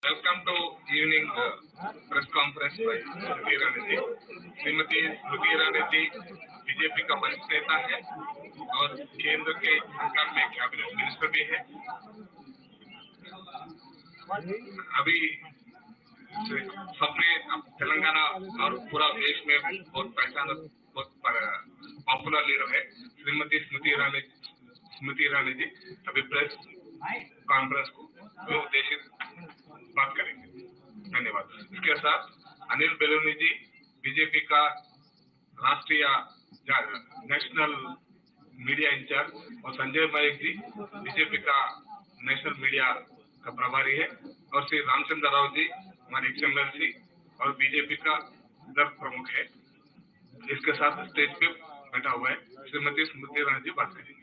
Welcome to evening press conference by Smriti Irani ji. Shrimati Smriti Irani ji BJP का वरिष्ठ नेता है और केंद्र के सरकार में कैबिनेट मिनिस्टर भी है। अभी सबने तेलंगाना और पूरा देश में बहुत पहचान, बहुत पॉपुलर लीडर है श्रीमती स्मृति ईरानी जी अभी प्रेस कॉन्फ्रेंस को उद्देशित बात करेंगे। धन्यवाद। इसके साथ अनिल बेलूनी जी बीजेपी का राष्ट्रीय नेशनल मीडिया इंचार्ज और संजय नायक जी बीजेपी का नेशनल मीडिया का प्रभारी है और श्री रामचंद्र राव जी हमारे एक्सएमएलसी और बीजेपी का दल प्रमुख है। इसके साथ स्टेज पे बैठा हुआ है श्रीमती स्मृति ईरानी जी बात करेंगे।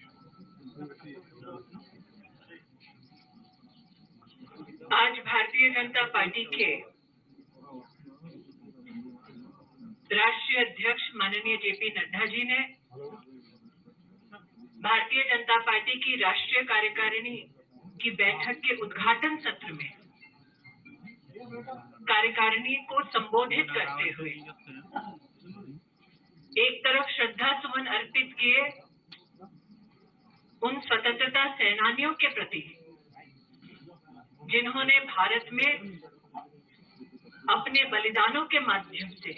आज भारतीय जनता पार्टी के राष्ट्रीय अध्यक्ष माननीय जेपी नड्डा जी ने भारतीय जनता पार्टी की राष्ट्रीय कार्यकारिणी की बैठक के उद्घाटन सत्र में कार्यकारिणी को संबोधित करते हुए एक तरफ श्रद्धा सुमन अर्पित किए उन स्वतंत्रता सेनानियों के प्रति जिन्होंने भारत में अपने बलिदानों के माध्यम से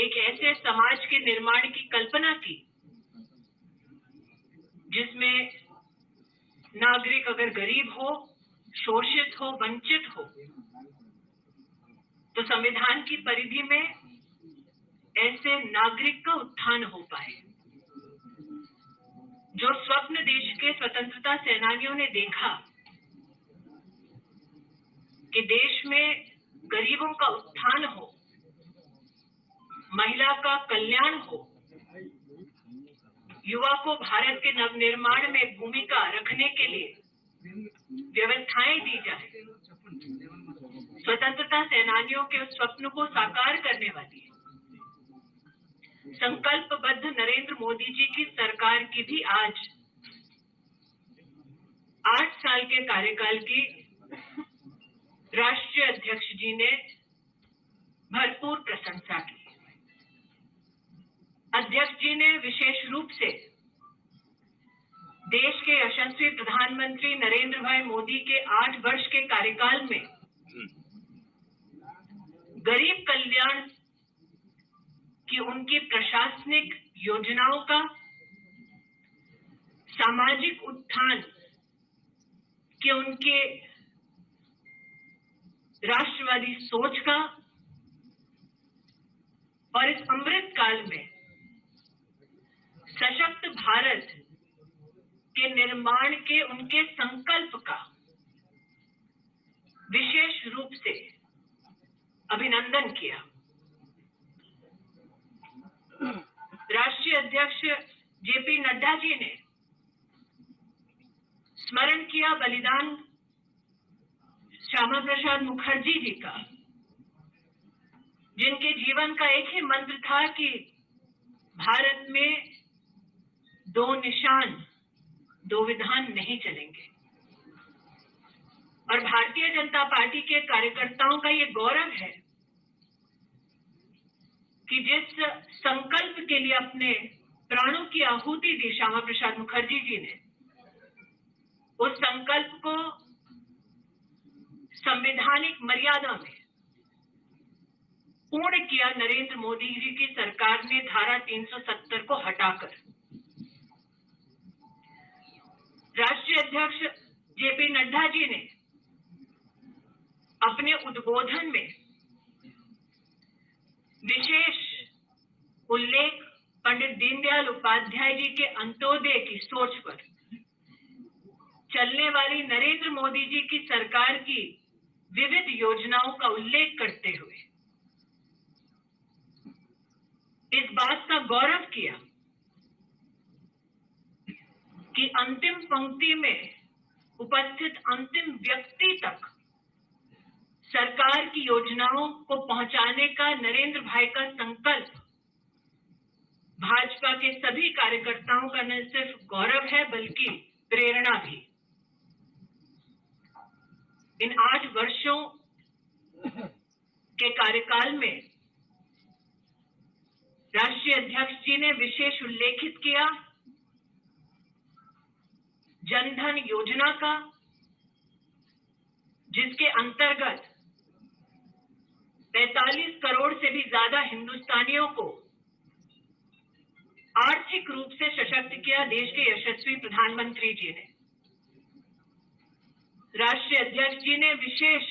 एक ऐसे समाज के निर्माण की कल्पना की जिसमें नागरिक अगर गरीब हो, शोषित हो, वंचित हो तो संविधान की परिधि में ऐसे नागरिक का उत्थान हो पाए। जो स्वप्न देश के स्वतंत्रता सेनानियों ने देखा कि देश में गरीबों का उत्थान हो, महिला का कल्याण हो, युवा को भारत के नवनिर्माण में भूमिका रखने के लिए व्यवस्थाएं दी जाए, स्वतंत्रता सेनानियों के उस स्वप्न को साकार करने वाली संकल्पबद्ध नरेंद्र मोदी जी की सरकार की भी आज 8 साल के कार्यकाल की राष्ट्रीय अध्यक्ष जी ने भरपूर प्रशंसा की। अध्यक्ष जी ने विशेष रूप से देश के यशस्वी प्रधानमंत्री नरेंद्र भाई मोदी के 8 वर्ष के कार्यकाल में गरीब कल्याण कि उनकी प्रशासनिक योजनाओं का, सामाजिक उत्थान कि उनके राष्ट्रवादी सोच का और इस अमृत काल में सशक्त भारत के निर्माण के उनके संकल्प का विशेष रूप से अभिनंदन किया। राष्ट्रीय अध्यक्ष जेपी नड्डा जी ने स्मरण किया बलिदान श्यामा प्रसाद मुखर्जी जी का, जिनके जीवन का एक ही मंत्र था कि भारत में 2 निशान 2 विधान नहीं चलेंगे। और भारतीय जनता पार्टी के कार्यकर्ताओं का ये गौरव है कि जिस संकल्प के लिए अपने प्राणों की आहुति दी श्यामा प्रसाद मुखर्जी जी ने, उस संकल्प को संवैधानिक मर्यादा में पूर्ण किया नरेंद्र मोदी जी की सरकार ने धारा 370 को हटाकर। राष्ट्रीय अध्यक्ष जेपी नड्डा जी ने अपने उद्बोधन में विशेष उल्लेख पंडित दीनदयाल उपाध्याय जी के अंत्योदय की सोच पर चलने वाली नरेंद्र मोदी जी की सरकार की विविध योजनाओं का उल्लेख करते हुए इस बात का गौरव किया कि अंतिम पंक्ति में उपस्थित अंतिम व्यक्ति तक सरकार की योजनाओं को पहुंचाने का नरेंद्र भाई का संकल्प भाजपा के सभी कार्यकर्ताओं का न सिर्फ गौरव है बल्कि प्रेरणा भी। इन 8 वर्षों के कार्यकाल में राष्ट्रीय अध्यक्ष जी ने विशेष उल्लेखित किया जनधन योजना का, जिसके अंतर्गत 45 करोड़ से भी ज्यादा हिंदुस्तानियों को आर्थिक रूप से सशक्त किया देश के यशस्वी प्रधानमंत्री जी ने। राष्ट्रीय अध्यक्ष जी ने विशेष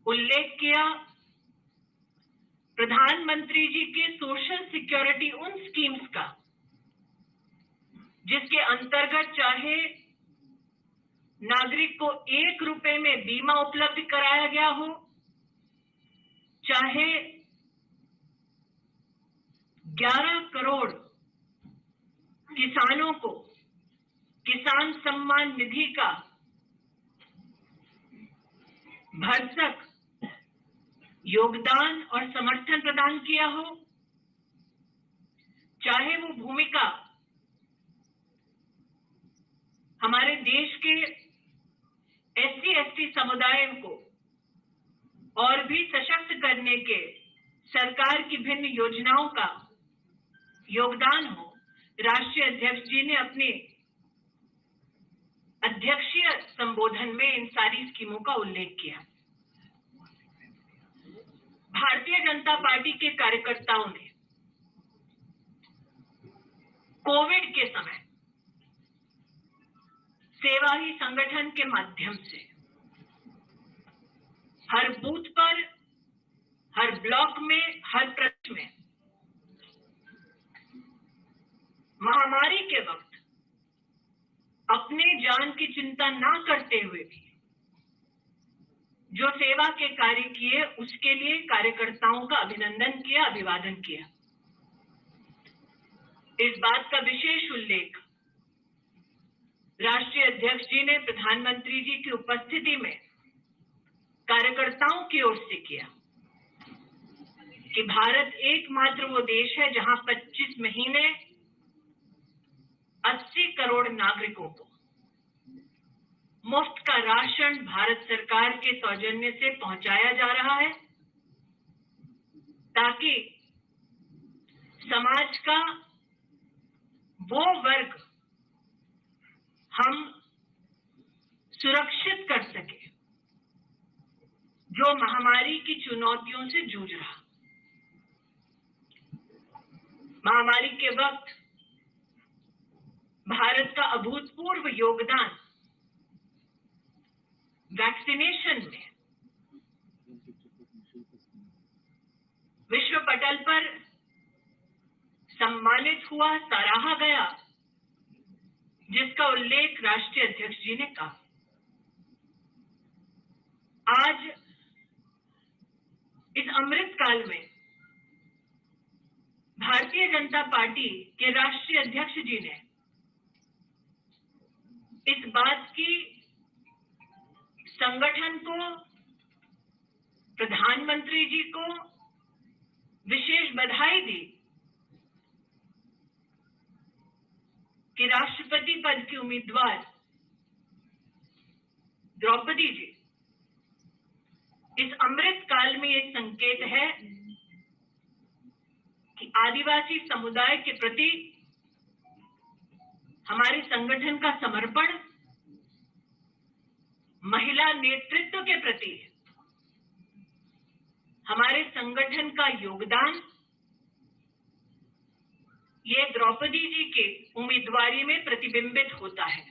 उल्लेख किया प्रधानमंत्री जी के सोशल सिक्योरिटी उन स्कीम्स का जिसके अंतर्गत चाहे नागरिक को 1 रुपए में बीमा उपलब्ध कराया गया हो, चाहे 11 करोड़ किसानों को किसान सम्मान निधि का भरसक योगदान और समर्थन प्रदान किया हो, चाहे वो भूमिका हमारे देश के SC/ST समुदाय को और भी सशक्त करने के सरकार की भिन्न योजनाओं का योगदान हो। राष्ट्रीय अध्यक्ष जी ने अपने अध्यक्षीय संबोधन में इन सारी स्कीमों का उल्लेख किया। भारतीय जनता पार्टी के कार्यकर्ताओं ने कोविड के समय सेवा ही संगठन के माध्यम से हर बूथ पर, हर ब्लॉक में, हर प्रदेश में महामारी के वक्त अपने जान की चिंता ना करते हुए भी जो सेवा के कार्य किए उसके लिए कार्यकर्ताओं का अभिनंदन किया, अभिवादन किया। इस बात का विशेष उल्लेख राष्ट्रीय अध्यक्ष जी ने प्रधानमंत्री जी की उपस्थिति में कार्यकर्ताओं की ओर से किया कि भारत एकमात्र वो देश है जहां 25 महीने 80 करोड़ नागरिकों को मुफ्त का राशन भारत सरकार के सौजन्य से पहुंचाया जा रहा है, ताकि समाज का वो वर्ग हम सुरक्षित कर सके जो महामारी की चुनौतियों से जूझ रहा। महामारी के वक्त भारत का अभूतपूर्व योगदान वैक्सीनेशन में विश्व पटल पर सम्मानित हुआ, सराहा गया, जिसका उल्लेख राष्ट्रीय अध्यक्ष जी ने कहा। आज इस अमृत काल में भारतीय जनता पार्टी के राष्ट्रीय अध्यक्ष जी ने इस बात की संगठन को, प्रधानमंत्री जी को विशेष बधाई दी कि राष्ट्रपति पद की उम्मीदवार द्रौपदी जी इस अमृत काल में ये संकेत है कि आदिवासी समुदाय के प्रति हमारे संगठन का समर्पण, महिला नेतृत्व के प्रति हमारे संगठन का योगदान, ये द्रौपदी जी के उम्मीदवारी में प्रतिबिंबित होता है।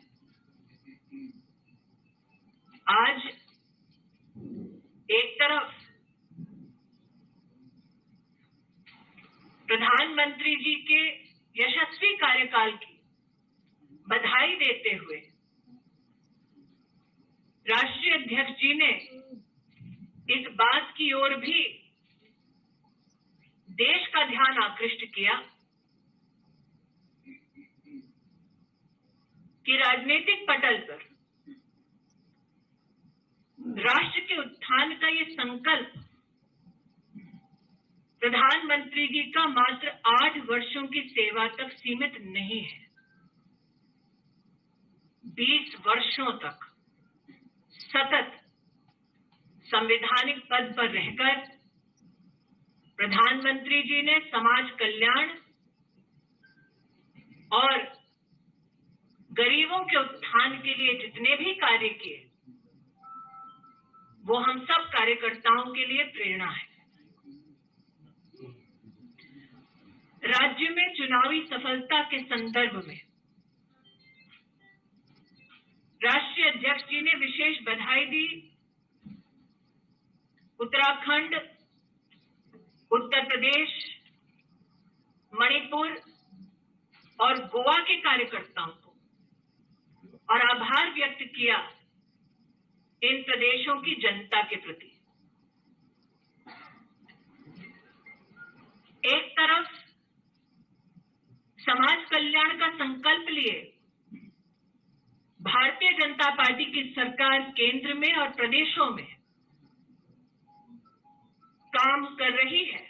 आज एक तरफ प्रधानमंत्री जी के यशस्वी कार्यकाल की बधाई देते हुए राष्ट्रीय अध्यक्ष जी ने इस बात की ओर भी देश का ध्यान आकृष्ट किया कि राजनीतिक पटल पर राष्ट्र के उत्थान का ये संकल्प प्रधानमंत्री जी का मात्र 8 वर्षों की सेवा तक सीमित नहीं है। 20 वर्षों तक सतत संवैधानिक पद पर रहकर प्रधानमंत्री जी ने समाज कल्याण और गरीबों के उत्थान के लिए जितने भी कार्य किए, वो हम सब कार्यकर्ताओं के लिए प्रेरणा है। राज्य में चुनावी सफलता के संदर्भ में राष्ट्रीय अध्यक्ष जी ने विशेष बधाई दी उत्तराखंड, उत्तर प्रदेश, मणिपुर और गोवा के कार्यकर्ताओं को और आभार व्यक्त किया इन प्रदेशों की जनता के प्रति। एक तरफ समाज कल्याण का संकल्प लिए भारतीय जनता पार्टी की सरकार केंद्र में और प्रदेशों में काम कर रही है,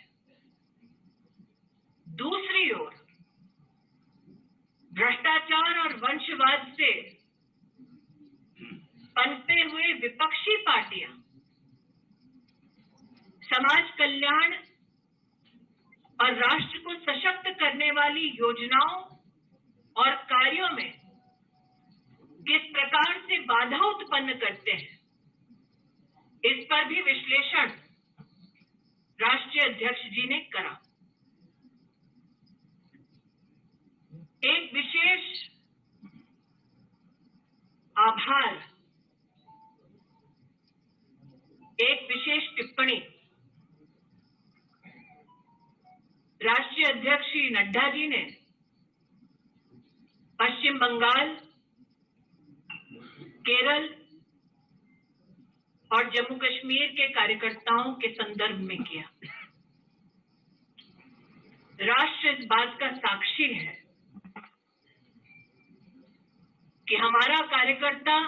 दूसरी ओर भ्रष्टाचार और वंशवाद से पनपे हुए विपक्षी पार्टियां समाज कल्याण और राष्ट्र को सशक्त करने वाली योजनाओं और कार्यों में किस प्रकार से बाधा उत्पन्न करते हैं, इस पर भी विश्लेषण राष्ट्रीय अध्यक्ष जी ने करा। एक विशेष आभार, एक विशेष टिप्पणी राष्ट्रीय अध्यक्ष श्री नड्डा जी ने पश्चिम बंगाल, केरल और जम्मू कश्मीर के कार्यकर्ताओं के संदर्भ में किया। राष्ट्र इस बात का साक्षी है कि हमारा कार्यकर्ता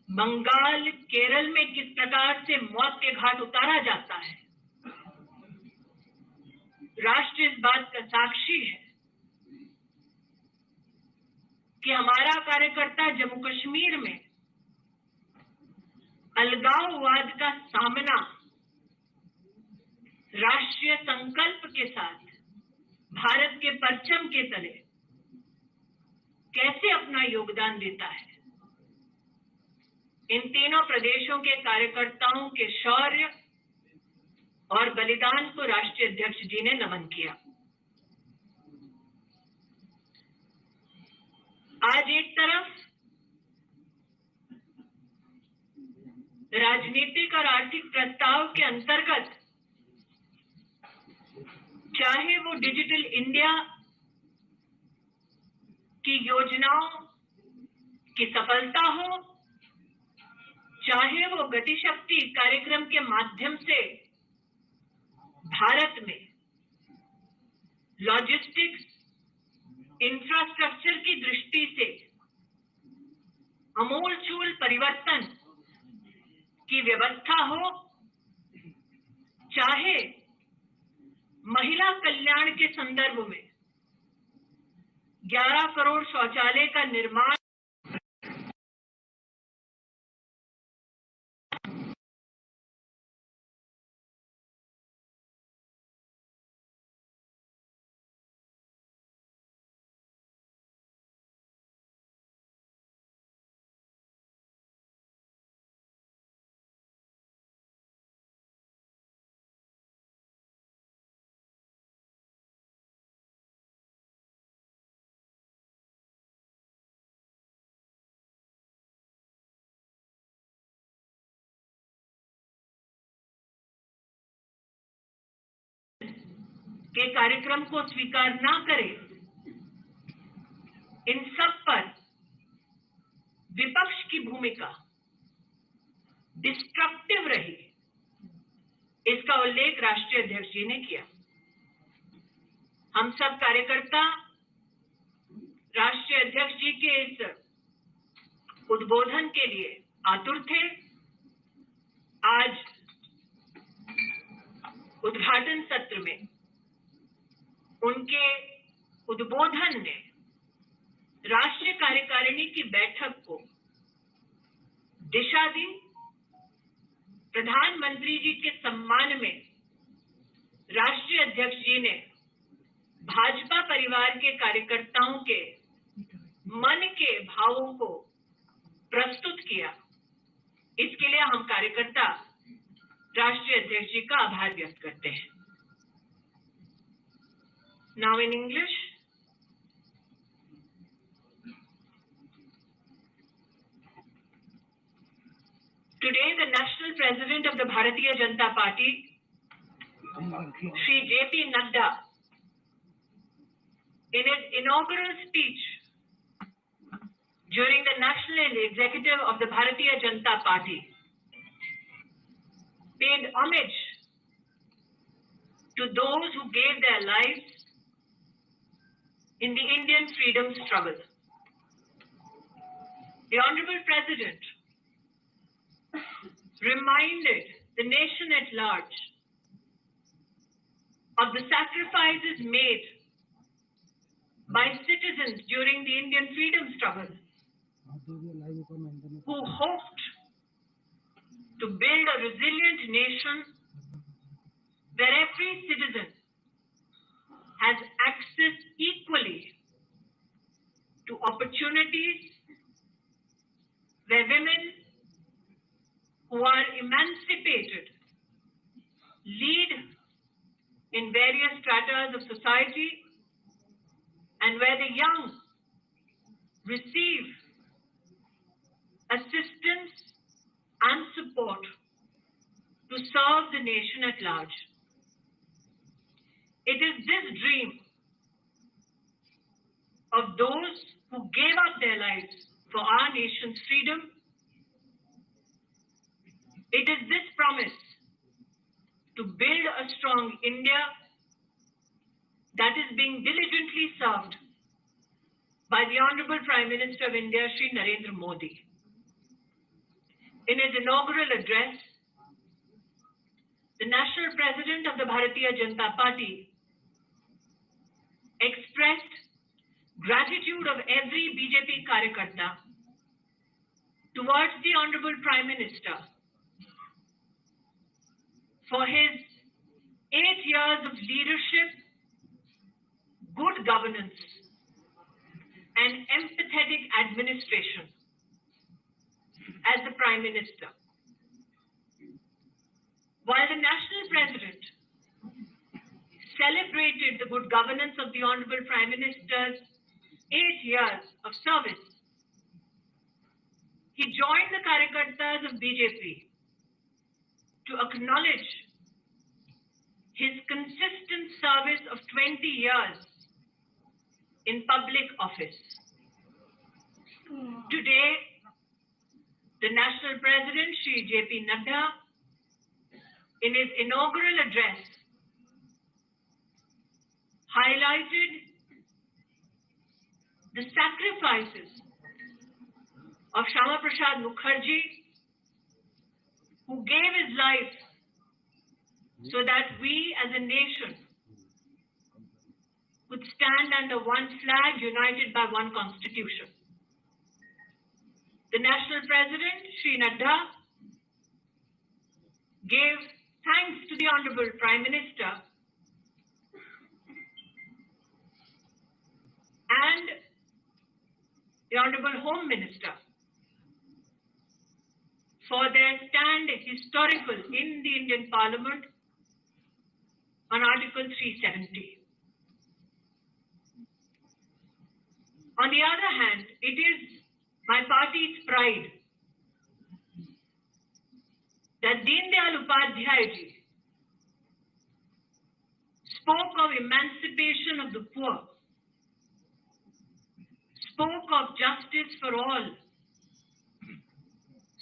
बंगाल, केरल में किस प्रकार से मौत के घाट उतारा जाता है। राष्ट्र इस बात का साक्षी है कि हमारा कार्यकर्ता जम्मू कश्मीर में अलगाववाद का सामना राष्ट्रीय संकल्प के साथ भारत के परचम के तले कैसे अपना योगदान देता है। इन तीनों प्रदेशों के कार्यकर्ताओं के शौर्य और बलिदान को राष्ट्रीय अध्यक्ष जी ने नमन किया। आज एक तरफ राजनीतिक और आर्थिक प्रस्ताव के अंतर्गत चाहे वो डिजिटल इंडिया की योजनाओं की सफलता हो, चाहे वो गतिशक्ति कार्यक्रम के माध्यम से भारत में लॉजिस्टिक्स इंफ्रास्ट्रक्चर की दृष्टि से अमूलचूल परिवर्तन की व्यवस्था हो, चाहे महिला कल्याण के संदर्भ में 11 करोड़ शौचालय का निर्माण के कार्यक्रम को स्वीकार ना करे, इन सब पर विपक्ष की भूमिका डिस्ट्रक्टिव रही, इसका उल्लेख राष्ट्रीय अध्यक्ष जी ने किया। हम सब कार्यकर्ता राष्ट्रीय अध्यक्ष जी के इस उद्बोधन के लिए आतुर थे। आज उद्घाटन सत्र में उनके उद्बोधन ने राष्ट्रीय कार्यकारिणी की बैठक को दिशा दी। प्रधानमंत्री जी के सम्मान में राष्ट्रीय अध्यक्ष जी ने भाजपा परिवार के कार्यकर्ताओं के मन के भावों को प्रस्तुत किया। इसके लिए हम कार्यकर्ता राष्ट्रीय अध्यक्ष जी का आभार व्यक्त करते हैं। Now in English. Today, the National President of the Bharatiya Janata Party, Shri J.P. Nadda, in his inaugural speech during the National Executive of the Bharatiya Janata Party, paid homage to those who gave their lives in the Indian freedom struggle. The Honorable President reminded the nation at large of the sacrifices made by citizens during the Indian freedom struggle who hoped to build a resilient nation where every citizen has access equally to opportunities, where women who are emancipated lead in various stratas of society, and where the young receive assistance and support to serve the nation at large. It is this dream of those who gave up their lives for our nation's freedom. It is this promise to build a strong India that is being diligently served by the Honorable Prime Minister of India, Shri Narendra Modi. In his inaugural address, the National President of the Bharatiya Janata Party expressed gratitude of every BJP Karyakarta towards the Honorable Prime Minister for his 8 years of leadership, good governance, and empathetic administration as the Prime Minister. While the National President celebrated the good governance of the Honorable Prime Minister's 8 years of service, he joined the Karyakartas of BJP to acknowledge his consistent service of 20 years in public office. Today, the National President, Shri J.P. Nadda, in his inaugural address, highlighted the sacrifices of Shama Prasad Mukherjee, who gave his life so that we as a nation could stand under one flag, united by one constitution. The National President, Shri Nadda, gave thanks to the Honorable Prime Minister and the Honorable Home Minister for their stand historical in the Indian Parliament on Article 370. On the other hand, it is my party's pride that Deen Dayal Upadhyay ji spoke of emancipation of the poor, spoke of justice for all,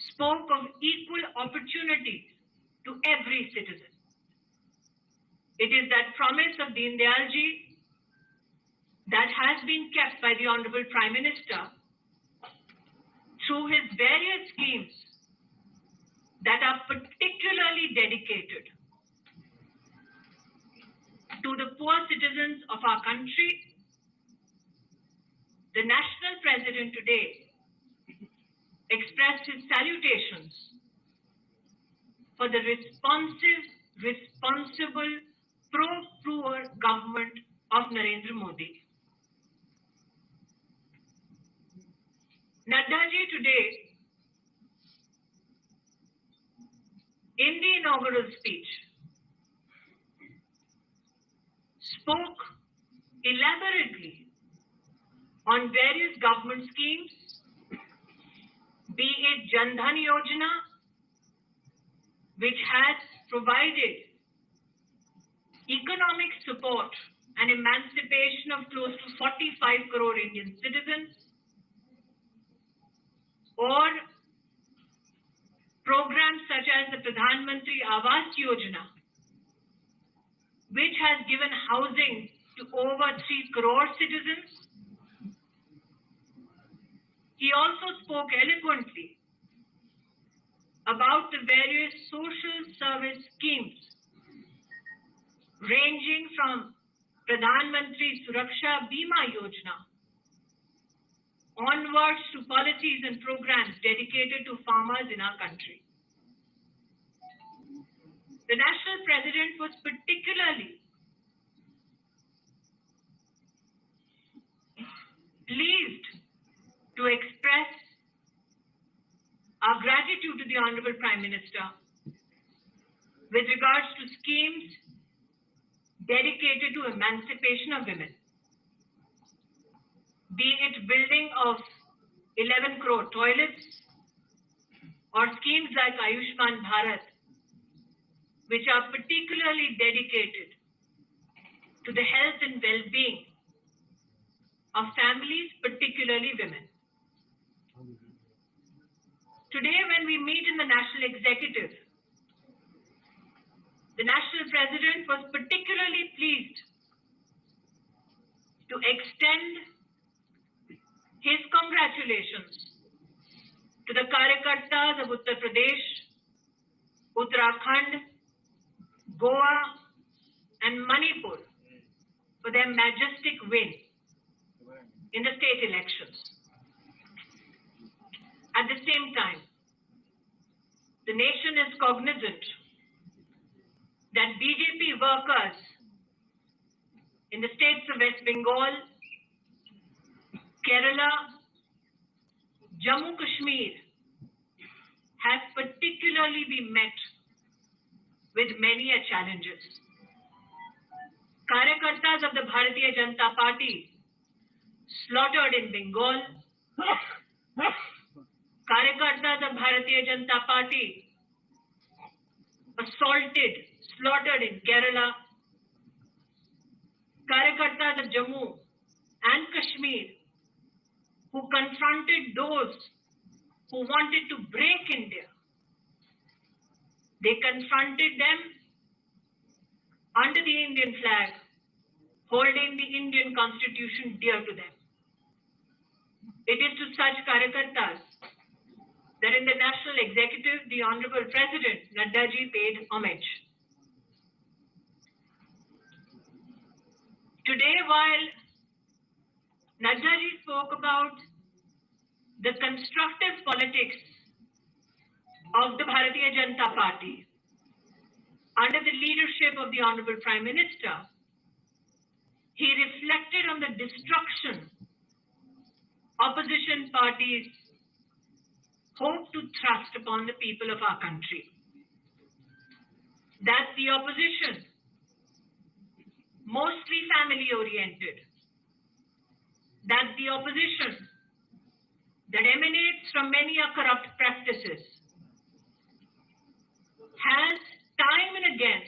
spoke of equal opportunity to every citizen. It is that promise of Deen Dayal ji that has been kept by the Honorable Prime Minister through his various schemes that are particularly dedicated to the poor citizens of our country. The National President today expressed express his salutations for the responsible, pro-poor government of Narendra Modi. Nadda ji today, in the inaugural speech, spoke elaborately on various government schemes, be it Jan Dhan Yojana, which has provided economic support and emancipation of close to 45 crore Indian citizens, or programs such as the Pradhan Mantri Awas Yojana, which has given housing to over 3 crore citizens. He also spoke eloquently about the various social service schemes ranging from Pradhan Mantri Suraksha Bima Yojana onwards to policies and programs dedicated to farmers in our country. The national president was particularly pleased to express our gratitude to the Honorable Prime Minister with regards to schemes dedicated to emancipation of women, be it building of 11 crore toilets or schemes like Ayushman Bharat, which are particularly dedicated to the health and well-being of families, particularly women. Today, when we meet in the National Executive, the National President was particularly pleased to extend his congratulations to the Karyakartas of Uttar Pradesh, Uttarakhand, Goa, and Manipur for their majestic win in the state elections. At the same time, the nation is cognizant that BJP workers in the states of West Bengal, Kerala, Jammu Kashmir have particularly been met with many challenges. Karyakartas of the Bharatiya Janata Party slaughtered in Bengal, Karyakartas of Bharatiya Janata Party assaulted, slaughtered in Kerala, Karyakartas of Jammu and Kashmir who confronted those who wanted to break India. They confronted them under the Indian flag, holding the Indian constitution dear to them. It is to such Karyakartas that in the National Executive, the Honorable President Nadda ji paid homage. Today, while Nadda ji spoke about the constructive politics of the Bharatiya Janata Party under the leadership of the Honorable Prime Minister, he reflected on the destruction opposition parties hope to thrust upon the people of our country. That the opposition, mostly family oriented, that the opposition that emanates from many corrupt practices has time and again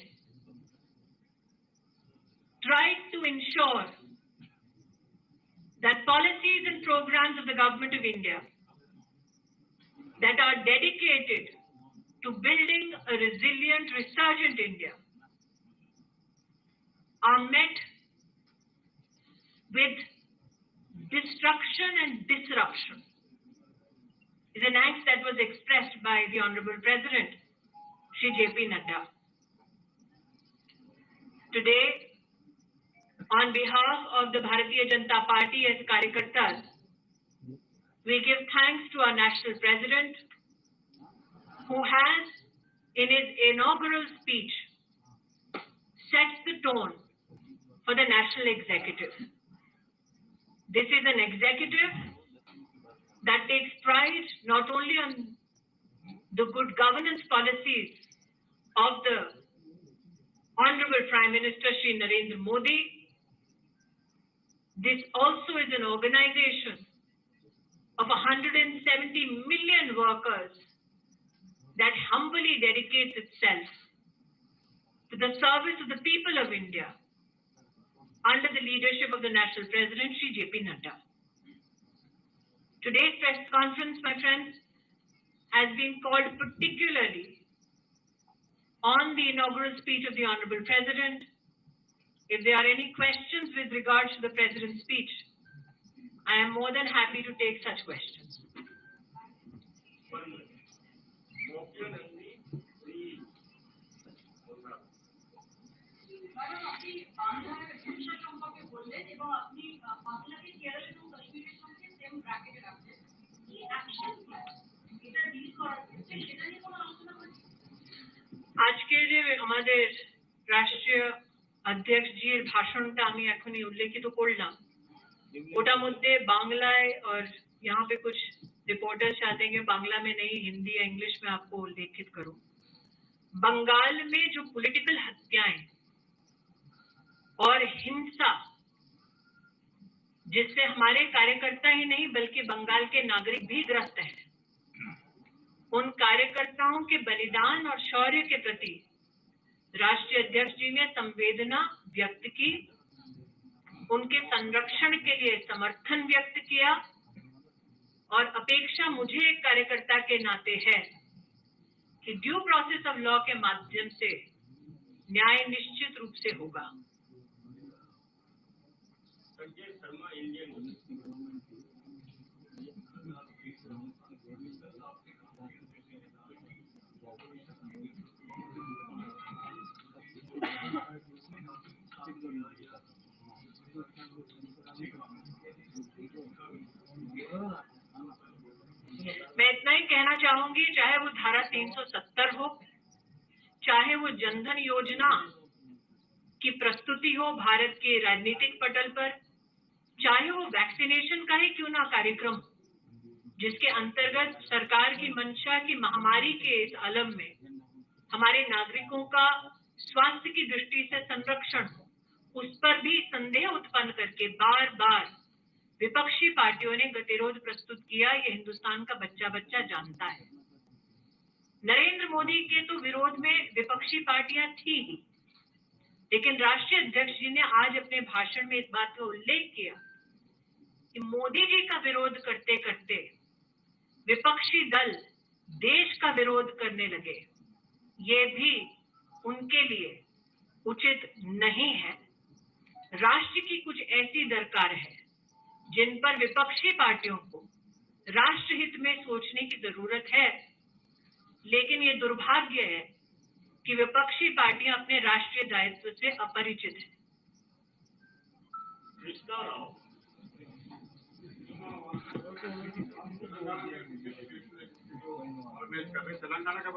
tried to ensure that policies and programs of the Government of India that are dedicated to building a resilient, resurgent India are met with destruction and disruption, is an angst that was expressed by the Honorable President, Shri J.P. Nadda. Today, on behalf of the Bharatiya Janata Party as Karyakartas, We give thanks to our national president, who has, in his inaugural speech, set the tone for the national executive. This is an executive that takes pride not only on the good governance policies of the Honorable Prime Minister Shri Narendra Modi. This also is an organization of 170 million workers that humbly dedicates itself to the service of the people of India under the leadership of the National President Shri J.P. Nadda. Today's press conference, my friends, has been called particularly on the inaugural speech of the Honorable President. If there are any questions with regards to the President's speech, I am more than happy to take such questions. আজকে যে আমাদের রাষ্ট্রীয় अध्यक्षजीर भाषणটা আমি এখনই উল্লেখিত করলাম ওটার মধ্যে बांग्लाয় और यहाँ पे कुछ रिपोर्टर्स चाहते हैं कि बांग्ला में नहीं हिंदी या इंग्लिश में आपको उल्लेखित करूं। बंगाल में जो पॉलिटिकल हत्याएं और हिंसा जिससे हमारे कार्यकर्ता ही नहीं बल्कि बंगाल के नागरिक भी ग्रस्त हैं, उन कार्यकर्ताओं के बलिदान और शौर्य के प्रति राष्ट्रीय अध्यक्ष जी ने संवेदना व्यक्त की, उनके संरक्षण के लिए समर्थन व्यक्त किया और अपेक्षा मुझे एक कार्यकर्ता के नाते है कि ड्यू प्रोसेस ऑफ लॉ के माध्यम से न्याय निश्चित रूप से होगा। मैं इतना ही कहना चाहूंगी, चाहे वो धारा 370 हो, चाहे वो जनधन योजना की प्रस्तुति हो भारत के राजनीतिक पटल पर, चाहे वो वैक्सीनेशन का ही क्यों ना कार्यक्रम जिसके अंतर्गत सरकार की मंशा की महामारी के इस आलम में हमारे नागरिकों का स्वास्थ्य की दृष्टि से संरक्षण हो, उस पर भी संदेह उत्पन्न करके बार बार विपक्षी पार्टियों ने गतिरोध प्रस्तुत किया। ये हिंदुस्तान का बच्चा बच्चा जानता है। नरेंद्र मोदी के तो विरोध में विपक्षी पार्टियां थी ही, लेकिन राष्ट्रीय अध्यक्ष जी ने आज अपने भाषण में इस बात का उल्लेख किया कि मोदी जी का विरोध करते करते विपक्षी दल देश का विरोध करने लगे। ये भी उनके लिए उचित नहीं है। राष्ट्र की कुछ ऐसी दरकार है जिन पर विपक्षी पार्टियों को राष्ट्रहित में सोचने की जरूरत है, लेकिन ये दुर्भाग्य है कि विपक्षी पार्टियां अपने राष्ट्रीय दायित्व से अपरिचित हैं। तेलंगाना का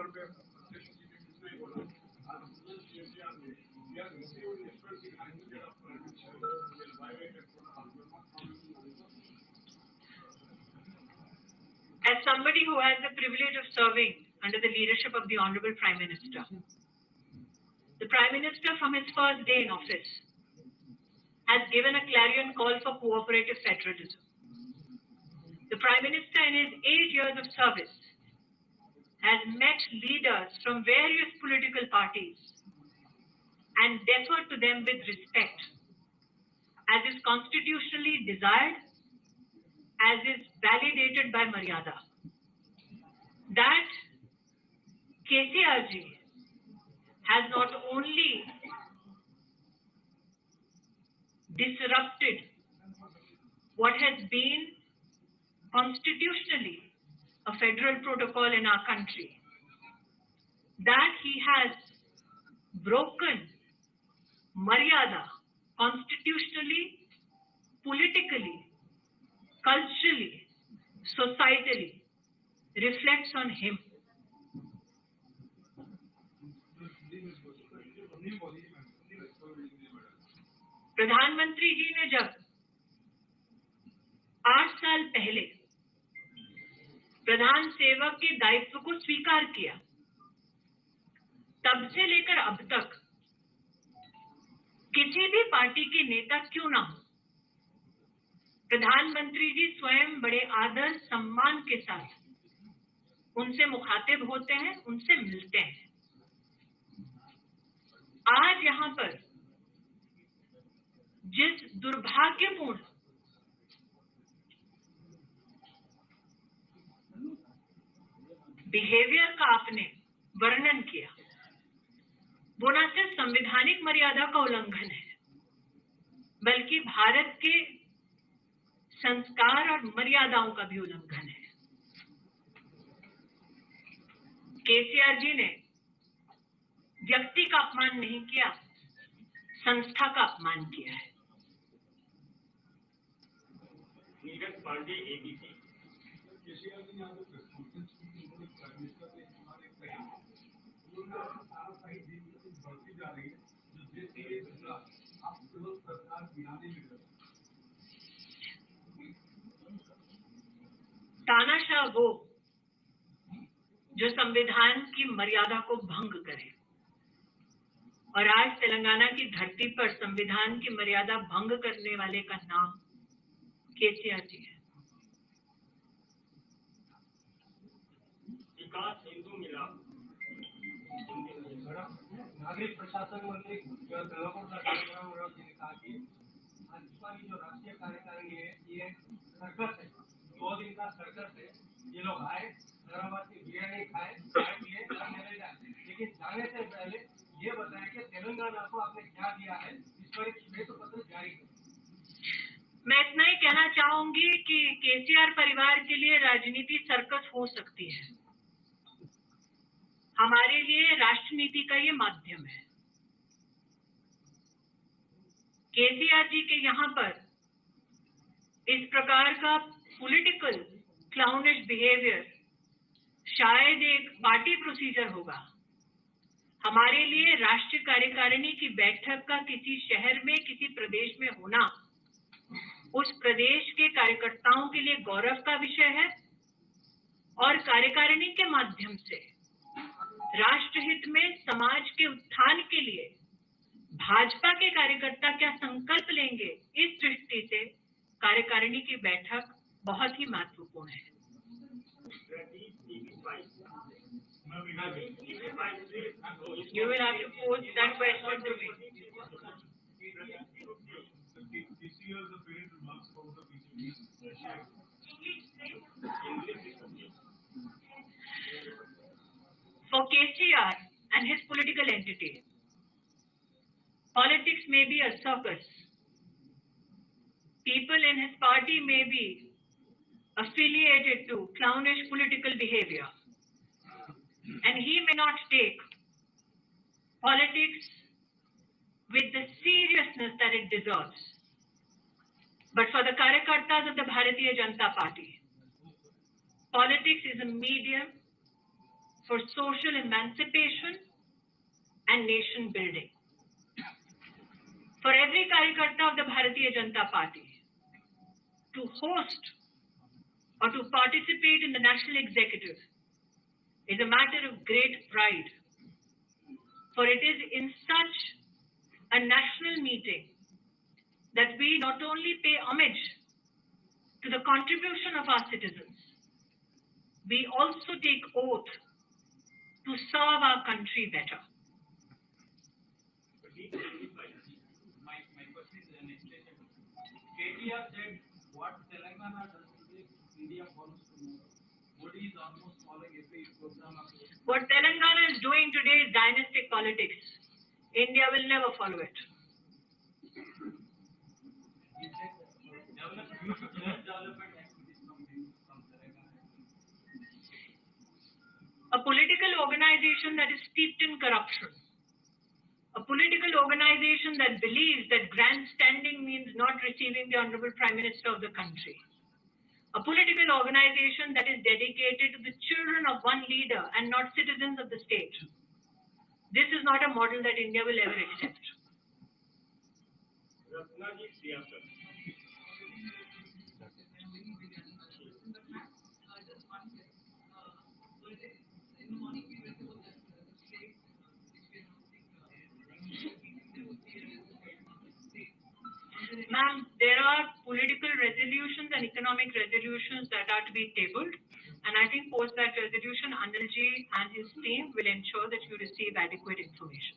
As somebody who has the privilege of serving under the leadership of the Honorable Prime Minister, the Prime Minister from his first day in office has given a clarion call for cooperative federalism. The Prime Minister in his 8 years of service has met leaders from various political parties and deferred to them with respect, as is constitutionally desired, as is validated by Maryada. That KCRG has not only disrupted what has been constitutionally a federal protocol in our country, that he has broken Maryada constitutionally, politically, culturally, societally reflects on him. प्रधानमंत्री जी ने जब 8 साल पहले प्रधान सेवक के दायित्व को स्वीकार किया, तब से लेकर अब तक किसी भी पार्टी के नेता क्यों ना हो, प्रधानमंत्री जी स्वयं बड़े आदर सम्मान के साथ उनसे मुखातिब होते हैं, उनसे मिलते हैं। आज यहाँ पर जिस दुर्भाग्यपूर्ण बिहेवियर का आपने वर्णन किया, वो न सिर्फ संवैधानिक मर्यादा का उल्लंघन है, बल्कि भारत के संस्कार और मर्यादाओं का भी उल्लंघन है। केसीआर जी ने व्यक्ति का अपमान नहीं किया, संस्था का अपमान किया है। तानाशाह वो जो संविधान की मर्यादा को भंग करे, और आज तेलंगाना की धरती पर संविधान की मर्यादा भंग करने वाले का नाम केसीआर जी है। नागरिक प्रशासन मंत्री ने कहा कि भाजपा की जो राष्ट्रीय कार्यकारिणी है ये सर्कस है, 2 दिन का सर्कस है। ये लोग आए, हैदराबाद की बिरयानी खाए, चाय पिए, चले जाए, लेकिन जाने से पहले ये बताया कि तेलंगाना को आपने क्या दिया है, इस पर एक श्वेत पत्र जारी करें। मैं इतना ही कहना चाहूंगी कि केसीआर परिवार के लिए राजनीति सर्कस हो सकती है, हमारे लिए राष्ट्रनीति का ये माध्यम है। केसीआर जी के यहाँ पर इस प्रकार का पॉलिटिकल क्लाउनिश बिहेवियर शायद एक पार्टी प्रोसीजर होगा। हमारे लिए राष्ट्रीय कार्यकारिणी की बैठक का किसी शहर में, किसी प्रदेश में होना उस प्रदेश के कार्यकर्ताओं के लिए गौरव का विषय है, और कार्यकारिणी के माध्यम से राष्ट्रहित में समाज के उत्थान के लिए भाजपा के कार्यकर्ता क्या संकल्प लेंगे, इस दृष्टि से कार्यकारिणी की बैठक बहुत ही महत्वपूर्ण है। You will have to pose that question to me. For KCR and his political entity, politics may be a circus. People in his party may be affiliated to clownish political behavior, and he may not take politics with the seriousness that it deserves. But for the Karyakartas of the Bharatiya Janata Party, politics is a medium for social emancipation and nation building. For every Karyakarta of the Bharatiya Janata Party to host or to participate in the national executive is a matter of great pride, for it is in such a national meeting that we not only pay homage to the contribution of our citizens, we also take oath to serve our country better. My question is an extension. KTR said what Telangana does today, India follows tomorrow. Modi is almost following every program of What Telangana is doing today is dynastic politics. India will never follow it. A political organization that is steeped in corruption, a political organization that believes that grandstanding means not receiving the Honorable Prime Minister of the country, a political organization that is dedicated to the children of one leader and not citizens of the state. This is not a model that India will ever accept. Ma'am, there are political resolutions and economic resolutions that are to be tabled, and I think post that resolution, Anilji and his team will ensure that you receive adequate information.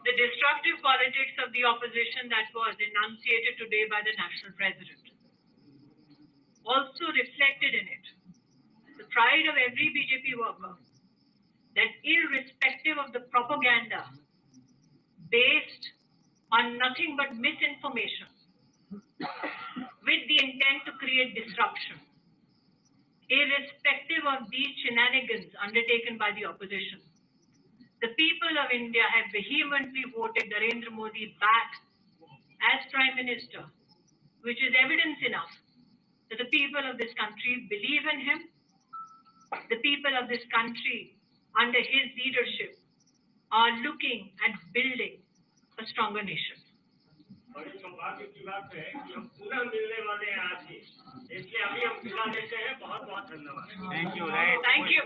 The destructive politics of the opposition that was enunciated today by the national president also reflected in it the pride of every BJP worker that irrespective of the propaganda based on nothing but misinformation with the intent to create disruption, irrespective of these shenanigans undertaken by the opposition, the people of India have vehemently voted Narendra Modi back as Prime Minister, which is evidence enough that the people of this country believe in him. The people of this country, under his leadership, are looking at building a stronger nation. बड़ी सौभाग्य की बात है कि हम पुनः मिलने वाले हैं आज ही, इसलिए अभी हम विदा लेते हैं। बहुत बहुत धन्यवाद। Thank you.